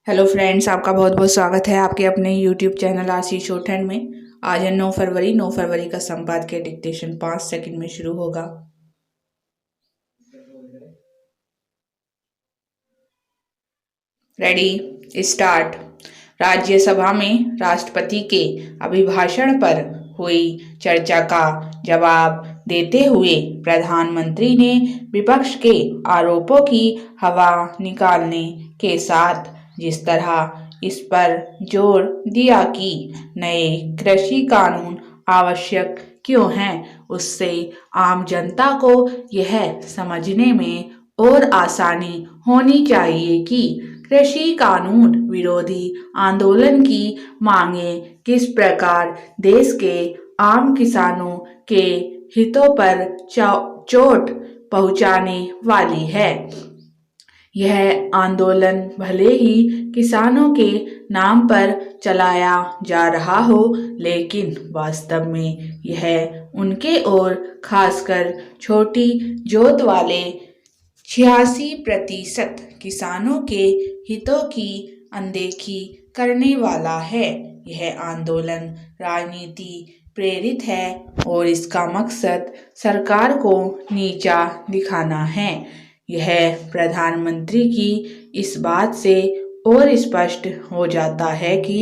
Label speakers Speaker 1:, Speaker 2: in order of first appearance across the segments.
Speaker 1: Hello friends, आपका बहुत बहुत स्वागत है आपके अपने यूट्यूब चैनल आरसी शॉर्टहैंड में। आज है 9 फरवरी। 9 फरवरी का संपादकीय डिक्टेशन 5 सेकंड में शुरू होगा। Ready, start. राज्यसभा में राष्ट्रपति के अभिभाषण पर हुई चर्चा का जवाब देते हुए प्रधानमंत्री ने विपक्ष के आरोपों की हवा निकालने के साथ जिस तरह इस पर जोर दिया कि नए कृषि कानून आवश्यक क्यों हैं, उससे आम जनता को यह समझने में और आसानी होनी चाहिए कि कृषि कानून विरोधी आंदोलन की मांगें किस प्रकार देश के आम किसानों के हितों पर चोट पहुंचाने वाली है। यह आंदोलन भले ही किसानों के नाम पर चलाया जा रहा हो, लेकिन वास्तव में यह उनके और खासकर छोटी जोत वाले 86% किसानों के हितों की अनदेखी करने वाला है। यह आंदोलन राजनीति प्रेरित है और इसका मकसद सरकार को नीचा दिखाना है। यह प्रधानमंत्री की इस बात से और स्पष्ट हो जाता है कि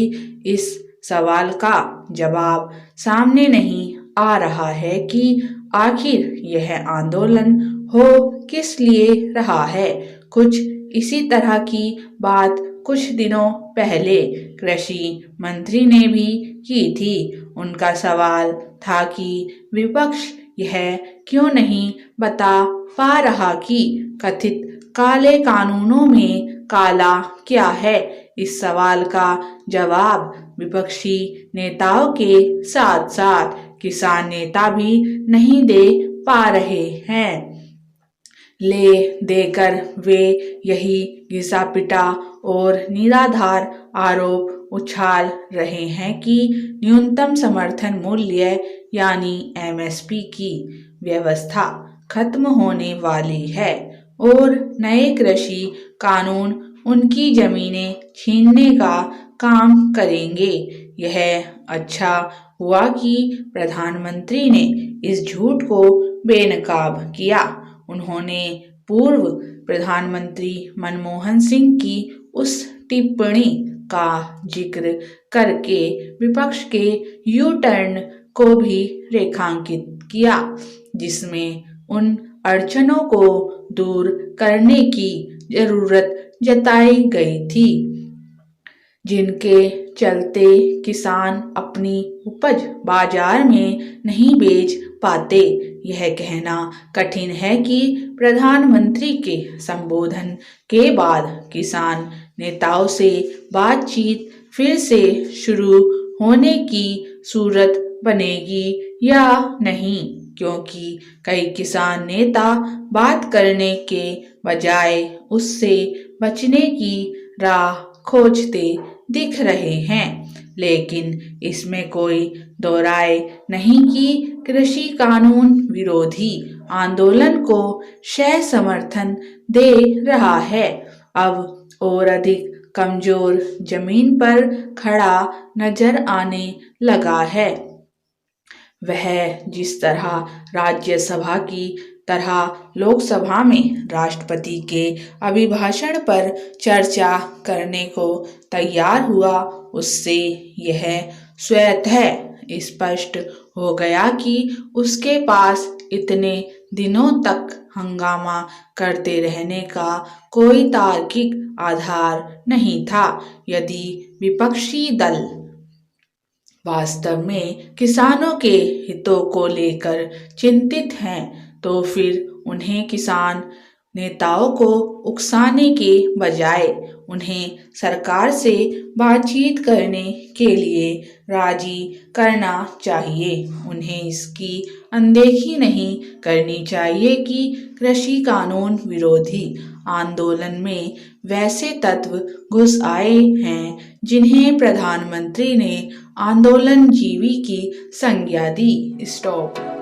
Speaker 1: इस सवाल का जवाब सामने नहीं आ रहा है कि आखिर यह आंदोलन हो किस लिए रहा है। कुछ इसी तरह की बात कुछ दिनों पहले कृषि मंत्री ने भी की थी। उनका सवाल था कि विपक्ष यह क्यों नहीं बता पा रहा कि कथित काले कानूनों में काला क्या है। इस सवाल का जवाब विपक्षी नेताओं के साथ साथ किसान नेता भी नहीं दे पा रहे हैं। ले देकर वे यही घिसा पिटा और निराधार आरोप उछाल रहे हैं कि न्यूनतम समर्थन मूल्य यानी एमएसपी की व्यवस्था खत्म होने वाली है और नए कृषि कानून उनकी जमीनें छीनने का काम करेंगे। यह अच्छा हुआ कि प्रधानमंत्री ने इस झूठ को बेनकाब किया। उन्होंने पूर्व प्रधानमंत्री मनमोहन सिंह की उस टिप्पणी का जिक्र करके विपक्ष के यू टर्न को भी रेखांकित किया, जिसमें उन अड़चनों को दूर करने की जरूरत जताई गई थी जिनके चलते किसान अपनी उपज बाजार में नहीं बेच पाते। यह कहना कठिन है कि प्रधानमंत्री के संबोधन के बाद किसान नेताओं से बातचीत फिर से शुरू होने की सूरत बनेगी या नहीं, क्योंकि कई किसान नेता बात करने के बजाय उससे बचने की राह खोजते दिख रहे हैं। लेकिन इसमें कोई दो राय नहीं कि कृषि कानून विरोधी आंदोलन को शह समर्थन दे रहा है। अब और अधिक कमजोर जमीन पर खड़ा नजर आने लगा है। वह जिस तरह राज्यसभा की तरह लोकसभा में राष्ट्रपति के अभिभाषण पर चर्चा करने को तैयार हुआ, उससे यह स्वतः स्पष्ट हो गया कि उसके पास इतने दिनों तक हंगामा करते रहने का कोई तार्किक आधार नहीं था। यदि विपक्षी दल वास्तव में किसानों के हितों को लेकर चिंतित हैं, तो फिर उन्हें किसान नेताओं को उकसाने के बजाय उन्हें सरकार से बातचीत करने के लिए राजी करना चाहिए। उन्हें इसकी अनदेखी नहीं करनी चाहिए कि कृषि कानून विरोधी आंदोलन में वैसे तत्व घुस आए हैं जिन्हें प्रधानमंत्री ने आंदोलन जीवी की संज्ञा दी। स्टॉप।